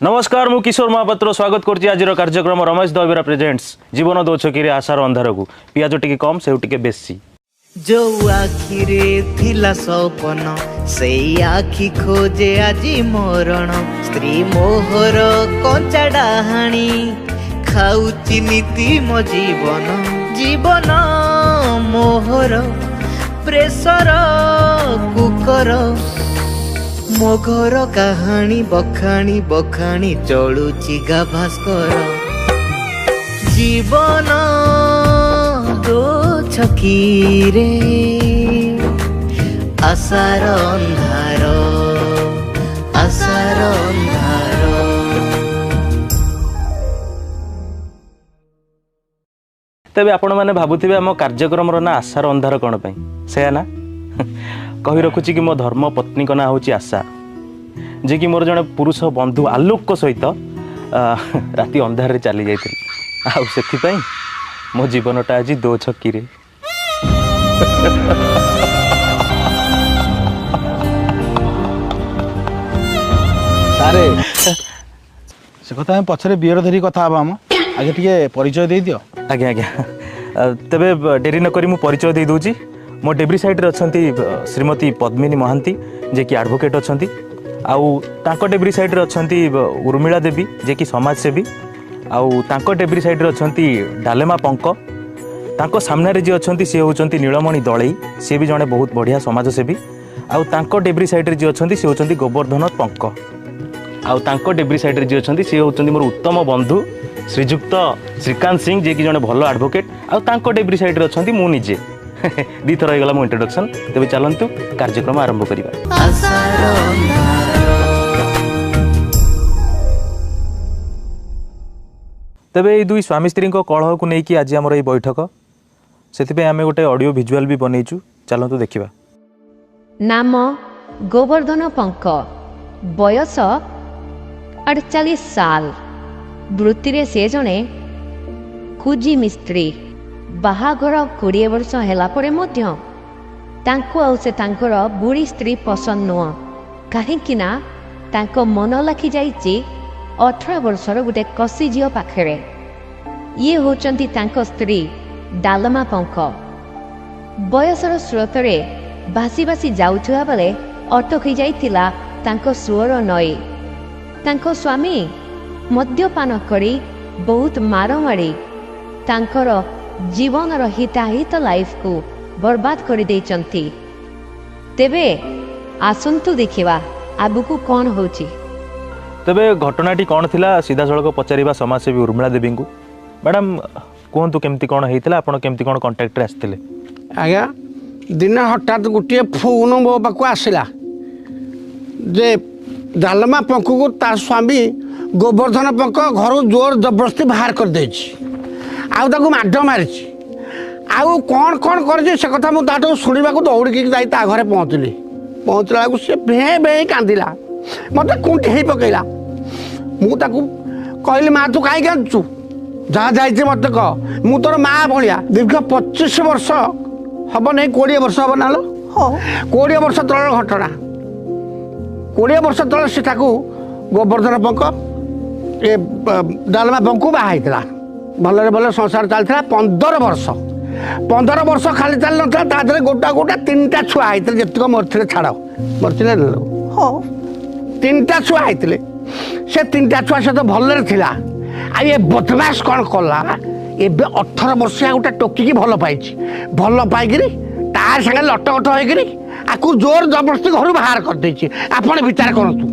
नमस्कार मु किशोर महापात्र स्वागत करछि आज कार्यक्रम रमेश दबेरा प्रेजेंट्स जीवन दो छकी आशार अंधार को पियाज टिके कम से टिके बेसी जो आखिरे थिला सपन से आखि खोजे आजी मरण स्त्री मोहर कंचा डाहाणी खाऊची नीति मो जीवन जीवन मोहर प्रेसर कुकर मो घर कहानी बखाणी बखाणी चलुची गाभास्कर जीवन दो छकी रे आशार अंधार आशार अंधार। तेबे आपण माने भाबुथिबे आम कार्यक्रम ना आशार अंधार कौन पाई से ना कही रखुची कि मो धर्म पत्नी का ना होची आशा जे कि मोर जने पुरुष बंधु आलोक सहित राति अंधार रे चली जाइथिल आ सेथि पई मो जीवनटा आज दो छक्की रे सारे से कथा पछरे बियर धरी कथा हबा हम आगे टिके परिचय दे दियो। आज्ञा आज्ञा तेबे डेरी न करी मु परिचय दे दूची मो डेब्री साइड रे अछंती श्रीमती पद्मिनी महांती जे कि एडवोकेट अछंती आउ तांको डेब्री साइड रे अछंती उर्मिला देवी जे कि समाज सेवी आउ तांको डेब्री साइड रे अछंती डालेमा पंक तांको सामने रे जे अछंती से होचंती नीलमणि दळई से भी जने बहुत बढ़िया समाज सेवी आउ तांको डेब्री साइड रे जे अछंती से होचंती गोवर्धन पंक आउ तांको डेब्री साइड रे जे अछंती से होचंती मोर उत्तम बंधु श्रीजुक्त श्रीकांत सिंह जे कि जने भलो एडवोकेट आउ तांको डेब्री साइड रे अछंती मु निजे दी थर हो गला मो इंट्रोडक्शन तेबे चलंतु कार्यक्रम आरंभ करिबा। तेबे दुई स्वामी स्त्री को कलह को नहीं कि आज आमर ये बैठक से आम गोटे ऑडियो विजुअल भी बनईचु चलतु देखा। नाम गोवर्धन पंक बयस 48 साल वृत्ति से जड़े कुजी मिस्त्री बाहाघर 20 वर्ष है से तांकर बुढ़ी स्त्री पसंद नुह कहीं मन लाखी जाइए 18 वर्षर गोटे कसी झील पाखे ये होचंती तांको स्त्री डालमा पंक बयसर स्रोत भासी भासी जाउथुआ बेले अटकी जाइतिला तांको सुअर नई तांको स्वामी मद्यपान करी बहुत मारमारी तांकर जीवन हिताहित लाइफ को बर्बाद कर देइचंती। तेबे आसंतु देखिवा आगुकू कौन होची। तेबे घटनाटी कौन थिला सीधा सड़क पचारिबा समाजसेवी उर्मिला देवी को मैडम कहतु केमती कौन होता आप केमती कौन कंटाक्ट आसते। आज्ञा दिन हठात गोटे फोन मो पाक आसला जे डालमा पंक को तार स्वामी गोवर्धन पंक घर जोर जबरदस्ती बाहर कर देछि आउ माड मारी आउ कौन कौन कर से कथा मुझे शुणा दौड़ी जाई घरे पहुँचली पहुँचला सी भे भे कांदिला मत कुंठी पकईला मुझे कहली माँ तू कहीं कांदुचु जहाँ जाइए मत कह मु तोर माँ भाया दीर्घ 25 वर्ष हम नहीं 20 वर्ष हम ना 20 वर्ष तल घटना 20 वर्ष तल से गोवर्धन पंक ये डालमा पंक बाहर भल भल संसार चलता 15 वर्ष खाली चल ना गोटा गोटा 3टा छुआ होते जितक मरते छाड़ मरते हाँ 3टा छुआ होते से 3टा छुआ सहित भल था आ ये बदमाश कौन कला एबे 18 वर्ष गोटे टोकिकी भल पाई तार सागे लटकट होकर जोर जबरदस्ती घर बाहर कर देछि आपण विचार करतु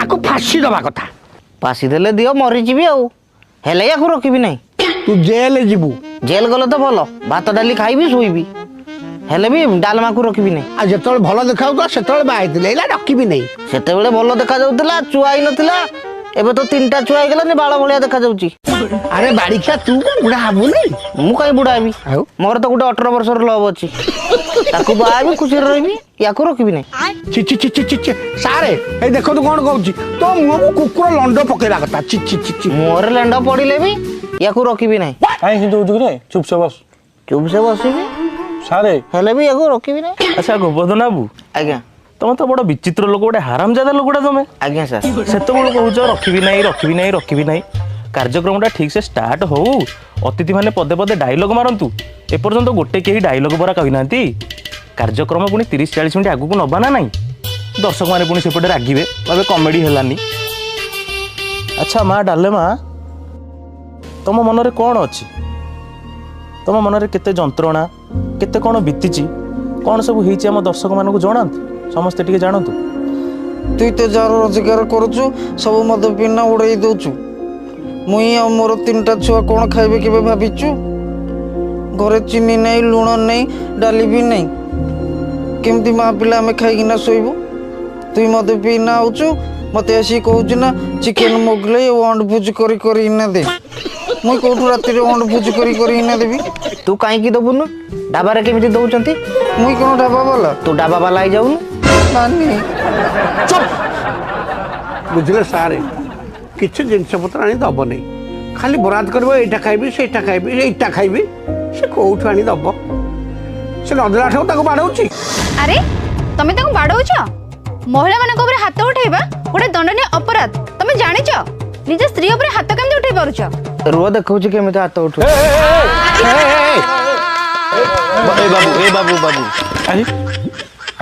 आकु फांसी दबा कथा फांसी देले दियो मरीजी आउ हेले या रखी नहीं तू जेल जीवु जेल गले तो भल भात डाली खाइबी शोइबी हेले भी डालमा को रखी नहीं आ जतले भल देखाउता सेतले बाइतिले एला रखी नहीं सेतेबेले भल देखा जाउतला चुआ ही नथिला एबे तो 3टा छुआ हो गला बाल भलिया देखा जाउची। अरे बाड़ीखा तू कौन बुढ़ा हबु नहीं मु कहीं बुढ़ा हेबी मोर तो गोटे 18 वर्ष लव अच्छी ताकू बाबी खुशी रही या रखी नहीं छि छि छि छि छि सारे ए देखो तू कौन कहूची तो मुंह को कुकुर लंड पकेला कथा छि छि छि मोर लंड पड़िले भी या रखी नहीं काई हिंदू रे चुप से बसबी सारे हेले भी या रखी नहीं। अच्छा गोवर्धन बाबू आज्ञा ତମେ ତ ବଡ଼ ବିଚିତ୍ର ଲୋକ, ଗୋଟେ ହାରାମଜାଦା ଲୋକଟା ତମେ। ଆଜ୍ଞା ସାର୍। ସେତେବେଳୁ କହୁଛ ରଖିବି ନାହିଁ। କାର୍ଯ୍ୟକ୍ରମଟା ଠିକ୍ସେ ଷ୍ଟାର୍ଟ ହଉ, ଅତିଥିମାନେ ପଦେ ପଦେ ଡାଇଲଗ ମାରନ୍ତୁ। ଏପର୍ଯ୍ୟନ୍ତ ଗୋଟେ କେହି ଡାଇଲଗ ପରା କହିନାହାନ୍ତି। କାର୍ଯ୍ୟକ୍ରମ ପୁଣି 30-40 ମିନିଟ୍ ଆଗକୁ ନବା ନା ନାହିଁ? ଦର୍ଶକମାନେ ପୁଣି ସେପଟେ ରାଗିବେ, ଭାବେ କମେଡ଼ି ହେଲାନି। ଆଚ୍ଛା ମା ଡାଲେମା, ତମ ମନରେ କ'ଣ ଅଛି? ତମ ମନରେ କେତେ ଯନ୍ତ୍ରଣା, କେତେ କ'ଣ ବିତିଛି, କ'ଣ ସବୁ ହେଇଛି ଆମ ଦର୍ଶକମାନଙ୍କୁ ଜଣାନ୍ତୁ, ସମସ୍ତେ ଟିକେ ଜାଣନ୍ତୁ। তুই তো যার রোজগার করছু সব মদ পিনা উড়াই দৌছু। মুই আর মোর 3টা ছুয়া কোণ খাইবে কেবে ভাবিছু? ঘরে চিনি নাই, লুণ নাই, ডালি বি নাই। কেমতি মা পিলা আমি খাইকিনা শোইবু? তুই মদ পিনা আউছু, মতে আসি কହୁଛୁ না চিকেন মোগলাই ও অন্ড ভুজ করি করি ইনা দে। মুই কোঠু রাতিরে অন্ড ভুজ করি করি ইনা দেবি? ତୁ କାହିଁକି ଦେବୁନୁ? ଢାବାରେ କେମିତି ଦେଉଛନ୍ତି? মুই কোন ঢাবা বালা? ତୁ ଢାବା ବାଲା ହେଇଯାଉନୁ। নানি ଚୁପ୍ ବୁଝିଲେ ସାରେ, କିଛି ଜିନିଷପତ୍ର ଆଣି ଦେବନି। ଖାଲି ବରାଦ କରିବ, ଏଇଟା ଖାଇବି, ସେଇଟା ଖାଇବି, ଏଇଟା ଖାଇବି। ସେ କୋଉଠୁ ଆଣି ଦେବ? ସେ ନଦେଲା ଠାରୁ ତାକୁ ବାଡ଼ଉଛି। ଆରେ ତମେ ତାକୁ ବାଡଉଛ? ମହିଳାମାନଙ୍କ ଉପରେ ହାତ ଉଠେଇବା ଗୋଟେ ଦଣ୍ଡନୀୟ ଅପରାଧ। ତମେ ଜାଣିଛ ନିଜ ସ୍ତ୍ରୀ ଉପରେ ହାତ କେମିତି ଉଠେଇ ପାରୁଛ? ରୁହ ଦେଖଉଛି କେମିତି ହାତ ଉଠୁ। ବାବୁ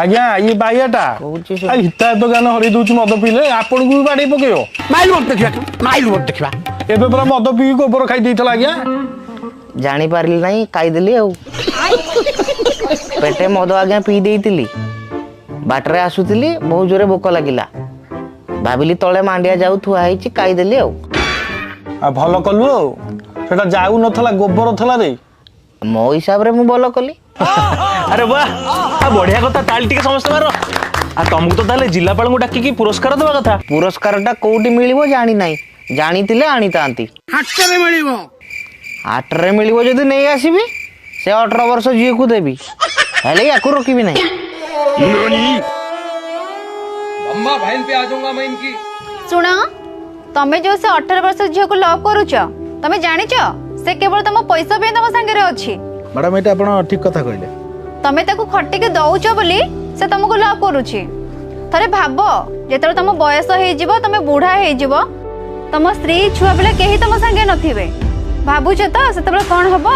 ଆଜ୍ଞା ଇଏ ବାଇଆଟା କହୁଛି ସେ। ହିତାୟତ ଜ୍ଞାନ ହରେଇ ଦଉଛି ମଦ ପିଇଲେ, ଆପଣଙ୍କୁ ବି ବାଡ଼େଇ ପକେଇବ। ମାଇଲ ବୋଟ ଦେଖିବା, ମାଇଲ ବୋଟ ଦେଖିବା। ଏବେ ପୁରା ମଦ ପିଇକି ଗୋବର ଖାଇ ଦେଇଥିଲା ଆଜ୍ଞା। ଜାଣିପାରିଲି ନାହିଁ, ଖାଇଦେଲି ଆଉ। ପେଟେ ମଦ ଆଜ୍ଞା ପିଇ ଦେଇଥିଲି। ବାଟରେ ଆସୁଥିଲି, ବହୁତ ଜୋରେ ଭୋକ ଲାଗିଲା। ଭାବିଲି ତଳେ ମାଣ୍ଡିଆ ଯାଉ ଥୁଆ ହେଇଛି, ଖାଇଦେଲି ଆଉ। ଭଲ କଲୁ ଆଉ। ସେଟା ଯାଉ ନଥିଲା, ଗୋବର ଥିଲା ରେ। ମୋ ହିସାବରେ ମୁଁ ଭଲ କଲି। ଆରେ ବାଃ, ବଢିଆ କଥା, ତାଳି ଟିକେ ସମସ୍ତେ ମାର। ତମକୁ ତ ତାହେଲେ ଜିଲ୍ଲାପାଳଙ୍କୁ ଡାକିକି ପୁରସ୍କାର ଦେବା କଥା। ପୁରସ୍କାରଟା କୋଉଠି ମିଳିବ ଜାଣି ନାହିଁ, ଜାଣିଥିଲେ ଆଣିଥାନ୍ତି। ହାଟରେ ମିଳିବ। ହାଟରେ ମିଳିବ ଯଦି ନେଇ ଆସିବି। ସେ 18 ବର୍ଷ ଝିଅକୁ ଦେବି, ହେଲେ ୟାକୁ ରଖିବି ନାହିଁ। ଶୁଣ, ତମେ ଯୋଉ ସେ 18 ବର୍ଷ ଝିଅକୁ ଲଭ୍ କରୁଛ, ତମେ ଜାଣିଛ ସେ କେବଳ ତମ ପଇସା ପାଇଁ ତମ ସାଙ୍ଗରେ ଅଛି। ମ୍ୟାଡ଼ାମ ଏଇଟା ଆପଣ ଠିକ କଥା କହିଲେ। ତମେ ତାକୁ ଖଟିକି ଦଉଛ ବୋଲି ସେ ତମକୁ ଲଭ୍ କରୁଛି। ଥରେ ଭାବ, ଯେତେବେଳେ ତମ ବୟସ ହେଇଯିବ, ତମେ ବୁଢା ହେଇଯିବ, ତମ ସ୍ତ୍ରୀ ଛୁଆ ପିଲା କେହି ତମ ସାଙ୍ଗେ ନଥିବେ, ଭାବୁଛ ତ ସେତେବେଳେ କଣ ହବ?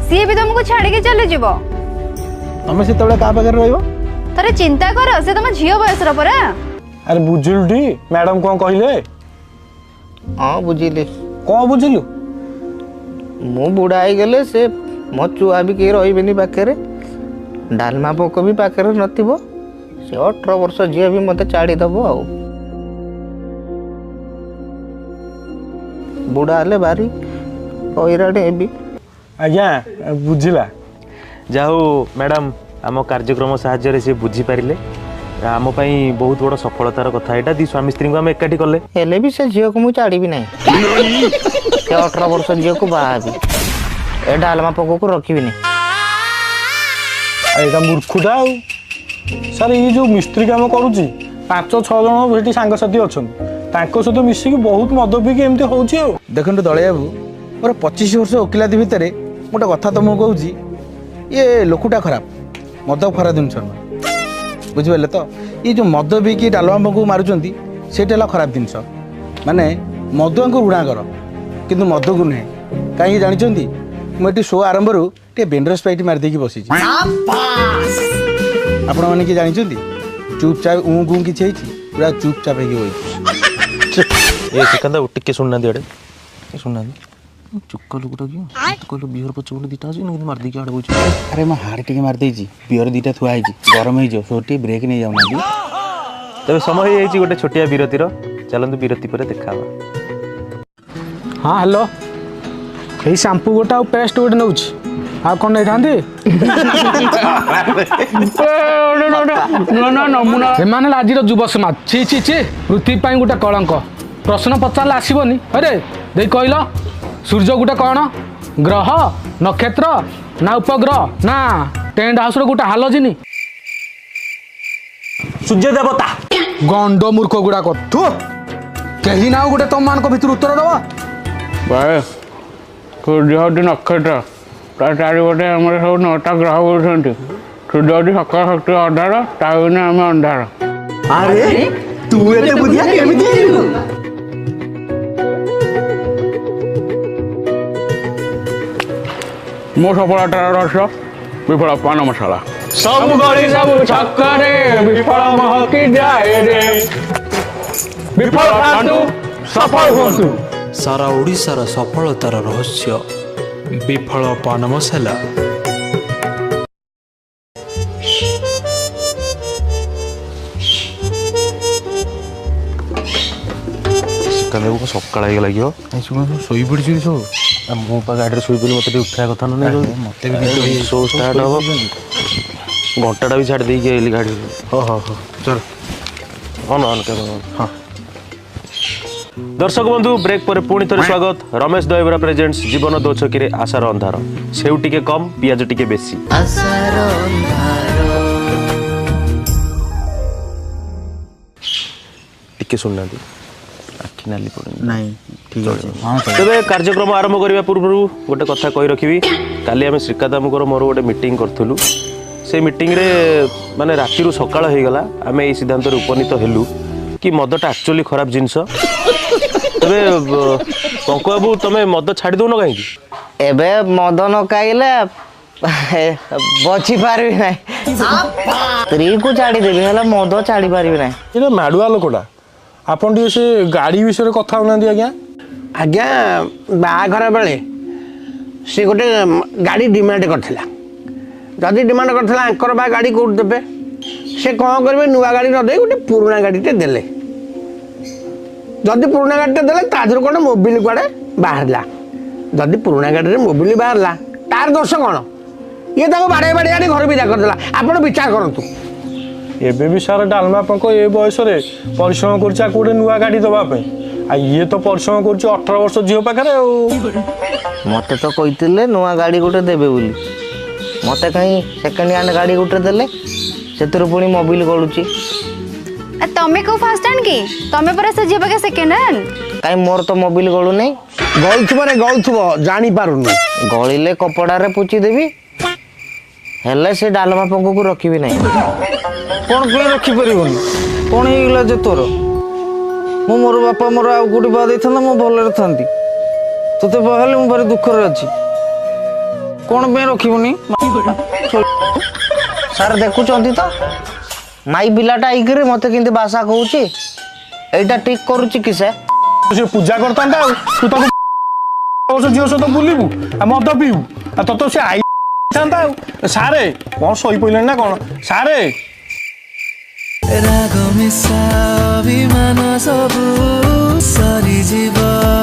ସିଏ ବି ତମକୁ ଛାଡିକି ଚାଲିଯିବ। ତମେ ସେତେବେଳେ କାହା ପାଖରେ ରହିବ? ଥରେ ଚିନ୍ତା କର, ସେ ତମ ଝିଅ ବୟସର ପରା। ଆରେ ବୁଝିଲୁ ଟି ମ୍ୟାଡାମ କ'ଣ କହିଲେ? ହଁ ବୁଝିଲି। କ'ଣ ବୁଝିଲୁ? ମୁଁ ବୁଢା ହେଇଗଲେ ସେ ମୋ ଛୁଆ ବି କେହି ରହିବେନି ପାଖରେ, ଡାଲମା ପୋକ ବି ପାଖରେ ନଥିବ। ସେ 18 ବର୍ଷ ଝିଅ ବି ମତେ ଛାଡ଼ିଦବ ଆଉ। ବୁଢା ହେଲେ ଭାରି ହଇରାଣ ହେବି। ଆଜ୍ଞା ବୁଝିଲା। ଯାହା ହଉ ମ୍ୟାଡ଼ାମ୍, ଆମ କାର୍ଯ୍ୟକ୍ରମ ସାହାଯ୍ୟରେ ସେ ବୁଝିପାରିଲେ। ଆମ ପାଇଁ ବହୁତ ବଡ଼ ସଫଳତାର କଥା ଏଇଟା। ଦି ସ୍ୱାମୀ ସ୍ତ୍ରୀଙ୍କୁ ଆମେ ଏକାଠି କଲେ। ହେଲେ ବି ସେ ଝିଅକୁ ମୁଁ ଛାଡ଼ିବି ନାହିଁ। ସେ 18 ବର୍ଷ ଝିଅକୁ ବାହା ହେବି, ଏ ଡାଲମା ପୋକକୁ ରଖିବିନି। ଏଇଟା ମୂର୍ଖଟା ଆଉ। ସାର୍ ଏଇ ଯେଉଁ ମିସ୍ତ୍ରୀ କାମ କରୁଛି, 5-6 ଜଣ ସେଠି ସାଙ୍ଗସାଥି ଅଛନ୍ତି, ତାଙ୍କ ସହିତ ମିଶିକି ବହୁତ ମଦ ପିଇକି ଏମିତି ହେଉଛି ଆଉ। ଦେଖନ୍ତୁ ଦଳିଆ ବାବୁ, ମୋର 25 ବର୍ଷ ଓକିଲାତି ଭିତରେ ଗୋଟେ କଥା ତମକୁ କହୁଛି, ଇଏ ଲୋକଟା ଖରାପ, ମଦ ଖରାପ ଜିନିଷ ନୁହେଁ, ବୁଝିପାରିଲେ ତ? ଇଏ ଯେଉଁ ମଦ ପିଇକି ଡାଲମା ପୋକକୁ ମାରୁଛନ୍ତି, ସେଇଟା ହେଲା ଖରାପ ଜିନିଷ। ମାନେ ମଦୁଆଙ୍କୁ ଘୃଣା କର, କିନ୍ତୁ ମଦକୁ ନୁହେଁ। କାହିଁକି ଜାଣିଛନ୍ତି? ମୁଁ ଏଠି ଶୋ ଆରମ୍ଭରୁ ଟିକେ ବେଣ୍ଡର ସ୍ପ୍ରାଇଟ୍ ମାରିଦେଇକି ବସିଛି। ଆପଣମାନେ କିଏ ଜାଣିଛନ୍ତି? ଚୁପଚାପ ଗୁଁ କିଛି ହେଇଛି, ପୁରା ଚୁପଚାପ ହେଇକି ବଇଛି। ଏ ଶ୍ରୀକାନ୍ତ, ଟିକେ ଶୁଣୁନାହାନ୍ତି ଆଡ଼େ, ଶୁଣୁନାହାନ୍ତି। ଚୁକ ଲୋକଟା କିଏ କହିଲ? ବିହର ପଛପଟେ ଦୁଇଟା ଅଛି, କିନ୍ତୁ ମାରିଦେଇକି ଆଡ଼େ ବଇଛି। ଆରେ ମୁଁ ହାଡ଼ ଟିକେ ମାରିଦେଇଛି, ବିଅର ଦୁଇଟା ଥୁଆ ହେଇଛି, ଗରମ ହେଇଯିବ, ସବୁ ଟିକେ ବ୍ରେକ୍ ନେଇଯାଉନାହାନ୍ତି। ତେବେ ସମୟ ହେଇଯାଇଛି ଗୋଟେ ଛୋଟିଆ ବିରତିର। ଚାଲନ୍ତୁ ବିରତି ପରେ ଦେଖା ହେବା। ହଁ ହ୍ୟାଲୋ, ଏଇ ସାମ୍ପୁ ଗୋଟେ ଆଉ ପେଷ୍ଟ ଗୋଟେ ନେଉଛି, ଆଉ କ'ଣ ନେଇଥାନ୍ତି? ଏମାନେ ହେଲା ଆଜିର ଯୁବ ସମାଜ। ଛି ଛି ଛି, ପୃଥିବୀ ପାଇଁ ଗୋଟେ କଳଙ୍କ। ପ୍ରଶ୍ନ ପଚାରିଲେ ଆସିବନି। ଆରେ ଦେଇ କହିଲ, ସୂର୍ଯ୍ୟ ଗୋଟେ କ'ଣ ଗ୍ରହ, ନକ୍ଷତ୍ର ନା ଉପଗ୍ରହ ନା ଟେଣ୍ଟ ହାଉସର ଗୋଟେ ହାଲୋଜିନି? ସୂର୍ଯ୍ୟ ଦେବତା। ଗଣ୍ଡ ମୂର୍ଖ ଗୁଡ଼ାକ, ଥୁ, କେହି ନା ଗୋଟେ ତମମାନଙ୍କ ଭିତରୁ ଉତ୍ତର ଦେବ। ଭାଇ ସୂର୍ଯ୍ୟ ହେଉଛି ନକ୍ଷତ୍ର, ତା ଚାରିପଟେ ଆମର ସବୁ 9ଟା ଗ୍ରହ ବୁଲୁଛନ୍ତି। ତ सूर्य सकाल शक्ति अंधार ताऊ आम अंधार अरे तू एते बुद्धिया केमिति हेलु मो सफलतार रहस्य विफल पान मसाला सब गली सब छक्करे विफल महकी जाए रे विफल खातु सफल होतु सारा ओडिशार सफलतार रहस्य विफल पान मसाला। କାଲି ସକାଳ ହେଇଗଲା ଶୋଇ ପଡ଼ିଛି ସବୁ ମୋ ପା ଗାଡ଼ିରେ ଶୋଇ ପଡ଼ିଲି ମୋତେ ଟିକେ ଉଠିବା କଥା ନୁହେଁ ମୋତେ ବି ଶୋ ଷ୍ଟାର୍ଟ ହବ ଘଣ୍ଟାଟା ବି ଛାଡ଼ି ଦେଇକି ଆଇଲି ଗାଡ଼ିରେ ହଉ ଚଲ ଅନ ହଁ ଦର୍ଶକ ବନ୍ଧୁ ବ୍ରେକ୍ ପରେ ପୁଣି ଥରେ ସ୍ୱାଗତ ରମେଶ ଦହିବରା ପ୍ରେଜେଣ୍ଟସ୍ ଜୀବନ ଦୋଛକିରେ ଆଶାର ଅନ୍ଧାର ସେଉ ଟିକେ କମ୍ ପିଆଜ ଟିକେ ବେଶୀ ଟିକେ ଶୁଣୁନାହାନ୍ତି ନାଲି ପଡ଼ୁନି ନାଇଁ ଠିକ୍ ଅଛି ତେବେ କାର୍ଯ୍ୟକ୍ରମ ଆରମ୍ଭ କରିବା ପୂର୍ବରୁ ଗୋଟେ କଥା କହି ରଖିବି କାଲି ଆମେ ଶ୍ରୀକାଦାମଙ୍କର ମୋର ଗୋଟେ ମିଟିଂ କରିଥିଲୁ ସେ ମିଟିଂରେ ମାନେ ରାତିରୁ ସକାଳ ହେଇଗଲା ଆମେ ଏଇ ସିଦ୍ଧାନ୍ତରେ ଉପନୀତ ହେଲୁ କି ମଦଟା ଆକ୍ଚୁଆଲି ଖରାପ ଜିନିଷ ତେବେ ପଙ୍କ ବାବୁ ତମେ ମଦ ଛାଡ଼ି ଦେଉନ କାହିଁକି ଏବେ ମଦ ନ ଖାଇଲେ ବଞ୍ଚି ପାରିବି ନାହିଁ ସ୍ତ୍ରୀକୁ ଛାଡ଼ିଦେବି ହେଲେ ମଦ ଛାଡ଼ି ପାରିବି ନାହିଁ ଏଇଟା ମାଡ଼ୁଆ ଲୋକଟା ଆପଣ ଟିକେ ସେ ଗାଡ଼ି ବିଷୟରେ କଥା ହଉନାହାନ୍ତି ଆଜ୍ଞା ଆଜ୍ଞା ବାହାଘର ବେଳେ ସେ ଗୋଟେ ଗାଡ଼ି ଡିମାଣ୍ଡ କରିଥିଲା ଯଦି ଡିମାଣ୍ଡ କରିଥିଲା ଆଙ୍କର ବା ଗାଡ଼ି କେଉଁଠି ଦେବେ ସେ କ'ଣ କରିବେ ନୂଆ ଗାଡ଼ି ନ ଦେଇ ଗୋଟେ ପୁରୁଣା ଗାଡ଼ିଟେ ଦେଲେ ଯଦି ପୁରୁଣା ଗାଡ଼ିଟେ ଦେଲେ ତା ଦେହରୁ କ'ଣ ମୋବିଲ କୁଆଡ଼େ ବାହାରିଲା ଯଦି ପୁରୁଣା ଗାଡ଼ିରେ ମୋବିଲ ବାହାରିଲା ତାର ଦୋଷ କ'ଣ ଇଏ ତାକୁ ବାଡ଼େଇ ବାଡ଼େଇ ଆଣି ଘର ବିଦା କରିଦେଲା ଆପଣ ବିଚାର କରନ୍ତୁ ଏବେ ବି ସାର୍ ଡାଲମା ପଙ୍କ ଏ ବୟସରେ ପରିଶ୍ରମ କରୁଛି ଆକୁ ଗୋଟେ ନୂଆ ଗାଡ଼ି ଦେବା ପାଇଁ ଆଉ ଇଏ ତ ପରିଶ୍ରମ କରୁଛି 18 ବର୍ଷ ଝିଅ ପାଖରେ ଆଉ ମୋତେ ତ କହିଥିଲେ ନୂଆ ଗାଡ଼ି ଗୋଟେ ଦେବେ ବୋଲି ମୋତେ କାହିଁ ସେକେଣ୍ଡ ହ୍ୟାଣ୍ଡ ଗାଡ଼ି ଗୋଟେ ଦେଲେ ସେଥିରୁ ପୁଣି ମୋବିଲ ଗଳୁଛି ତମେ କେଉଁ ଫାର୍ଷ୍ଟ ହ୍ୟାଣ୍ଡ କି ତମେ ପରା ସେ ଝିଅ ପାଖେ ସେକେଣ୍ଡ ହ୍ୟାଣ୍ଡ କାହିଁ ମୋର ତ ମୋବିଲ ଗଳୁନି ଗଳୁଥିବ ରେ ଗଳୁଥିବ ଜାଣିପାରୁନି ଗଳିଲେ କପଡ଼ାରେ ପୋଛିଦେବି ହେଲେ ସେ ଡାଲମା ପଙ୍କକୁ ରଖିବି ନାହିଁ କ'ଣ ପାଇଁ ରଖିପାରିବନି କ'ଣ ହେଇଗଲା ଯେ ତୋର ମୁଁ ମୋର ବାପା ମୋର ଆଉ କୋଉଠି ବାହା ଦେଇଥାନ୍ତା ମୁଁ ଭଲରେ ଥାନ୍ତି ତୋତେ ବାହା ହେଲେ ମୁଁ ଭାରି ଦୁଃଖରେ ଅଛି କ'ଣ ପାଇଁ ରଖିବୁନି ସାର୍ ଦେଖୁଛନ୍ତି ତ ମାଇ ପିଲାଟା ହେଇକିରି ମୋତେ କେମିତି ଭାଷା କହୁଛି ଏଇଟା ଠିକ୍ କରୁଛି କି ସେ ପୂଜା କରିଥାନ୍ତା ଆଉ ତୁ ତାକୁ ଝିଅ ସହିତ ବୁଲିବୁ ଆଉ ମଦ ପିଇବୁ ଆଉ ତୋତେ ସେ ଆଇ ଥାନ୍ତା ଆଉ ସାରେ କ'ଣ ଶୋଇପଡ଼ିଲେଣି ନା କ'ଣ ସାରେ ରାଗ ମିଶା ଅଭିମାନ ସବୁ ସରିଯିବ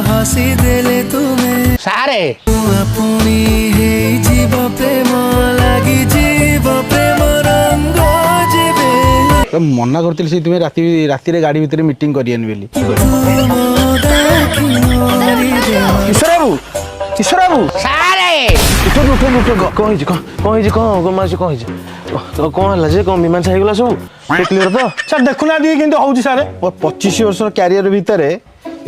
ହସି ଦେଲେ ତୁମେ ସାରେ ପୁଣି ହେଇଯିବ ପ୍ରେମ ଲାଗିଯିବ ପ୍ରେମ ରଙ୍ଗ ଯିବେ ମନା କରିଥିଲି ସେଇଥିପାଇଁ ରାତିରେ ଗାଡ଼ି ଭିତରେ ମିଟିଂ କରିଆନି ବୋଲି କିଶୋର ବାବୁ ସାରେ କ'ଣ ହେଇଛି କ'ଣ ହେଲା ଯେ କ'ଣ ମୀମାଂସା ହେଇଗଲା ସବୁ କ୍ଲିୟର ତ ସାର୍ ଦେଖୁନାହାନ୍ତି କେମିତି ହେଉଛି ସାର୍ 25 ବର୍ଷର କ୍ୟାରିୟର ଭିତରେ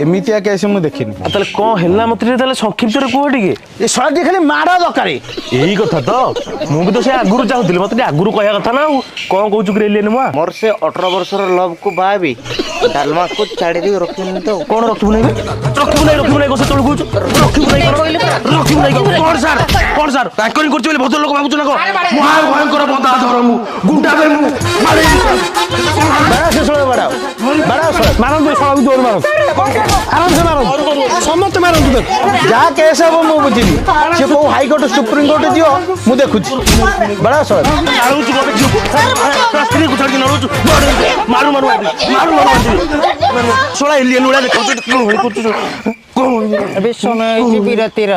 ଏମିତିଆ କେସ୍ ମୁଁ ଦେଖିନି ତାହେଲେ କ'ଣ ହେଲା ମତେ ଟିକେ ତାହେଲେ ସଂକ୍ଷିପ୍ତରେ କୁହ ଟିକେ ଏ ଶଳା ଟିକେ ଖାଲି ମାଡ଼ ଦରକାର ଏଇ କଥା ତ ମୁଁ ବି ତ ସେ ଆଗରୁ ଚାହୁଁଥିଲି ମତେ ଟିକେ ଆଗରୁ କହିବା କଥା ନା ଆଉ କ'ଣ କହୁଛୁ କି ରେଲିଏନ୍ ମା ମୋର ସେ 18 ବର୍ଷର ଲଭ୍କୁ ବାହାବି ଡାଲମାକୁ ଛାଡ଼ି ଦେଇ ରଖିବୁନି ତ କ'ଣ ରଖିବୁ ନାହିଁ ସେତେବେଳେ କହୁଛୁ ରଖିବୁ ନାହିଁ କ'ଣ ସାର୍ ତାଙ୍କରି କରୁଛି ବୋଲି ଭଦ୍ର ଲୋକ ଭାବୁଛୁ ନା କ'ଣ ମହାଭୟଙ୍କର ବଦା ଧର ମୁଁ ଗୁଣ୍ଡା ବେ ମୁଁ ମାରନ୍ତୁ ଶଳାକୁ ଜୋର ମାରନ୍ତୁ ଆରାମସେ ମାରନ୍ତୁ ସମସ୍ତେ ମାରନ୍ତୁ ଯାହା କେସ୍ ହବ ମୁଁ ବୁଝିବି ସେ କୋଉ ହାଇକୋର୍ଟ ସୁପ୍ରିମକୋର୍ଟ ଯିବ ମୁଁ ଦେଖୁଛି ବଡ଼ା ସ୍ତ୍ରୀକୁ ଛାଡ଼ିକି ନଳୁଛୁ ମାରୁ ଶଳା ଏଲିଏନ୍ ଭଳିଆ ଦେଖାଉଛୁ ଏବେ ସମୟ ହେଇଛି ବିରତିର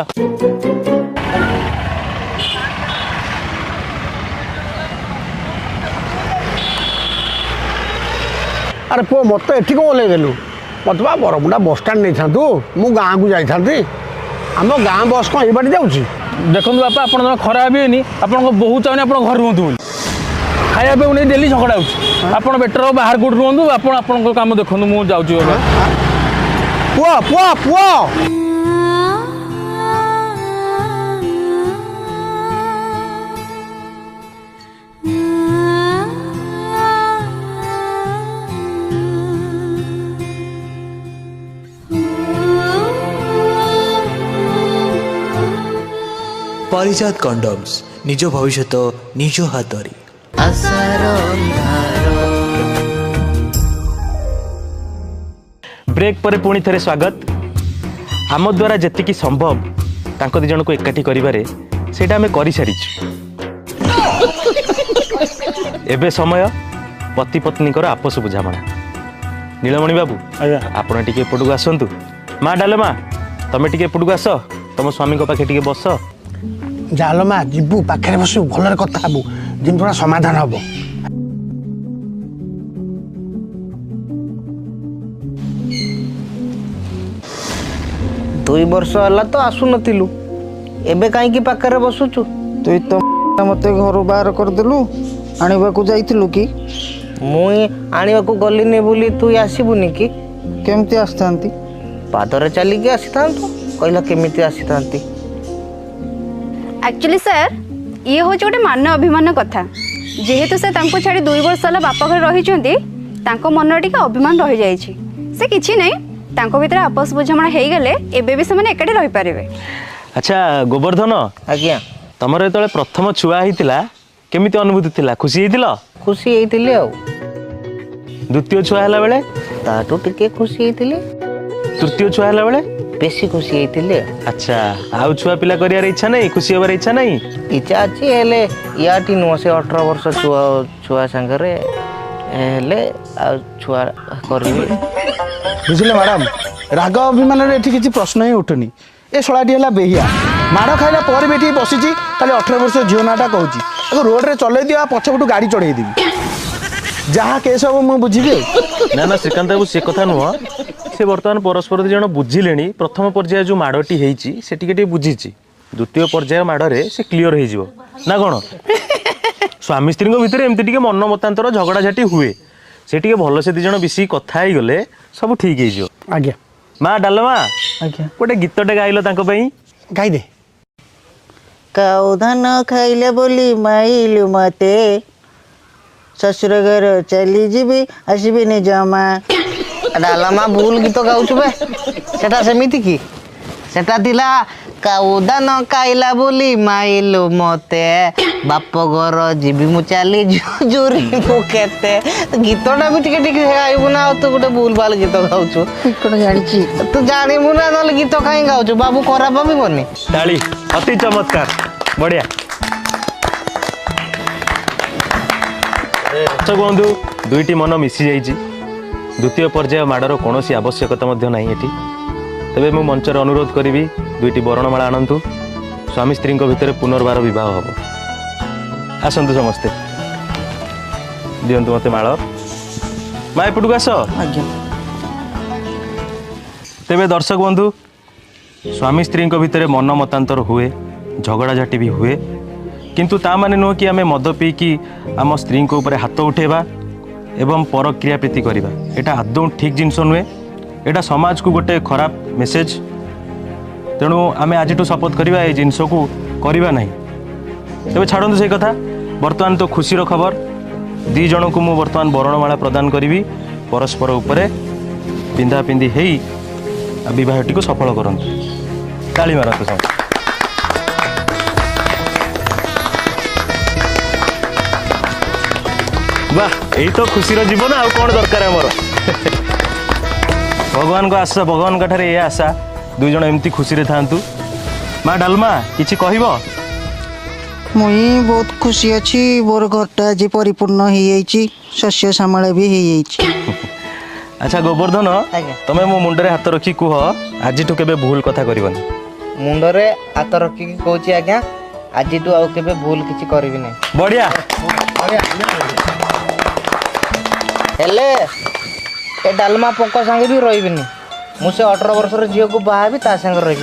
ଆରେ ପୁଅ ମୋତେ ଏଠି କ'ଣ ଓହ୍ଲେଇଦେଲୁ ମୋତେ ବା ବରମୁଣ୍ଡା ବସଷ୍ଟାଣ୍ଡ ନେଇଥାନ୍ତୁ ମୁଁ ଗାଁକୁ ଯାଇଥାନ୍ତି ଆମ ଗାଁ ବସ୍ କ'ଣ ଏଇ ବାଟେ ଯାଉଛି ଦେଖନ୍ତୁ ବାପା ଆପଣ ଜଣେ ଖରାପ ହେବେନି ଆପଣଙ୍କ ବୋହୁ ଚାହୁଁନି ଆପଣ ଘରେ ରୁହନ୍ତୁ ବୋଲି ଖାଇବା ପାଇଁ ନେଇ ଡେଲି ଝଗଡ଼ା ହେଉଛି ଆପଣ ବେଟର ବାହାର କୋଉଠି ରୁହନ୍ତୁ ଆପଣ ଆପଣଙ୍କ କାମ ଦେଖନ୍ତୁ ମୁଁ ଯାଉଛି ବାବା ପୁଅ पारिजात कंडोम्स निज भविष्य निज हाथ ब्रेक पर पुणी थे स्वागत आम द्वारा जी संभव तांको दी जन को एकाठी करिबारे सेटा आमे करि सारी एबे समय पति पत्नी कर आपस बुझामणा नीलमणि बाबू आपण टिके एपटू आसतु माँ डालमा तमें टिके एपटू आस तुम स्वामी पाखे टिके बस जालमा जीबू पाखे बस भलरे कथा हबू जिन समाधान हब 2 वर्ष होला तो आसु नथिलु एबे काई की पाखरे बसुचु तुई तो मते घर बाहर करदेलु आनिबा को जाइथिलु कि मुई आनिबा को गलिनी बोली तू आसीबुनी कि केमती आस्तांती पादरे चली के आसीतांतु कहला केमिति आसीतांती एक्चुअली सर ये हूँ गोटे मान अभिमान कथा जेहेतु से तांको छाड़ी 2 वर्ष होला बापा घर रही मन टिके अभिमान रही जाइछि से किछि नहीं तांको भितर आपस बुझामणा हेई गले एबे भी से एकाठी रही पारिबे। अच्छा गोवर्धन आज्ञा तमर जो प्रथम छुआ होता केमिति अनुभूति थिला खुशी हेतिला खुशी हेतिले आ द्वितीय छुआ हला बेले ताटो टिके खुशी हेतिले तृतीय छुआ हला बेले बेसी खुशी हेतिले अच्छा आउ छुआ पिला करियार इच्छा नहीं खुशी होबार इच्छा नहीं इच्छा अछि हेले याटी नो से 18 वर्ष छुआ संगरे हेले आ छुआ करबी बुझिले मैडम राग अभिमान रे एठी किछि प्रश्न ही उठुनी ए शଳାटी हला बेहिया माड़ खाइला पर बेठी बसिची खाली 18 वर्ष झियो नाटा कहूची एगो रोड रे चलै दिया पछपटू गाड़ी चढ़ाई देबी जहाँ केस हम मु बुझिबे ना ना श्रीकांत बाबू से कथा नुह से बर्तमान परस्पर जन बुझिले प्रथम पर्याय जो माड़टी हेची से टिके बुझीची द्वितीय पर्याय माड़े से क्लीयर हो ना कौन स्वामी स्त्री भितर एमती टिके मन मतांतर झगड़ा झाटी हुए से टिके भल से दिज मिसिक कथा ही गले सब ठीक हो आज्ञा माँ डालमा आज्ञा गोटे गीतटे गाइल तांको पई गाई दे काऊ धान खाइले बोली माइलु मते ससुर घर चली जीबी आसबिनी जमा डालमा भूल गीत गाउछु बे सेटा सेमिति की सेटा दिला काउदान काइला बोली माइलो मते बाप घर जीबी मु चाली जोरी मु केते गीतटा भी टिके टिके गाइबु ना तू गोटे भूल भाल गीत गाउछु कोन जानि छी तू जानिबु ना नले गीत काई गाउछु बाबू खराब भाबिबनी ताली अति चमत्कार बढ़िया अच्छा बंधु दुईटी मन मिसी जाइए द्वितीय पर्याय माड़र कौन आवश्यकता नहीं एटी तेबे मु मंचर अनुरोध करी दुईटी बरणमाला आनतु स्वामी स्त्री भितर पुनर्बार विवाह हम आसतु समस्ते दिंतु मत माल माँ एपटू आस तेबे दर्शक बंधु स्वामी स्त्री भितर मन मतांतर हुए झगड़ा झाटी भी हुए किंतु ता माने नुह कि आमे मद पीकी आम स्त्री को ऊपर हाथ उठेबा एवं पर क्रिया प्रीति करवा एटा आदौ ठीक जिनस नुहे एटा समाज को गोटे खराब मेसेज तेणु आमे आज शपथ करवा ये जिनस को करवा नहीं तेज छाड़ू से कथा बर्तमान तो खुशी खबर 2 जन को मु बर्तमान बरणमाला प्रदान करी परस्पर उपरे पिंधा पिंधि हेई विवाहटी को सफल करंतु ताली मारतु सब वाह यही तो खुशी जीवन आउ कौन दरकार आमर भगवान को आशा भगवान का ठारे ये आशा 2 जन एमती खुशी रे थांतु माँ डालमा किछि कहबो मुई बहुत खुशी अच्छी मोर घरटा आज परिपूर्ण हो जाइए शस्य सामला भी हो जाइए अच्छा गोवर्धन तमे मो मुंडरे हाथ रखी कुह आज ठू केबे भूल कथा करबनी मुंडरे हाथ रखी कहूची आज्ञा आज ठू आउ केबे भूल किछि करबी नहीं बढ़िया हेले ए डालमा पंक संगे भी रहीबिनी मुझे 18 वर्ष झील को बाहा भी ता संगे रही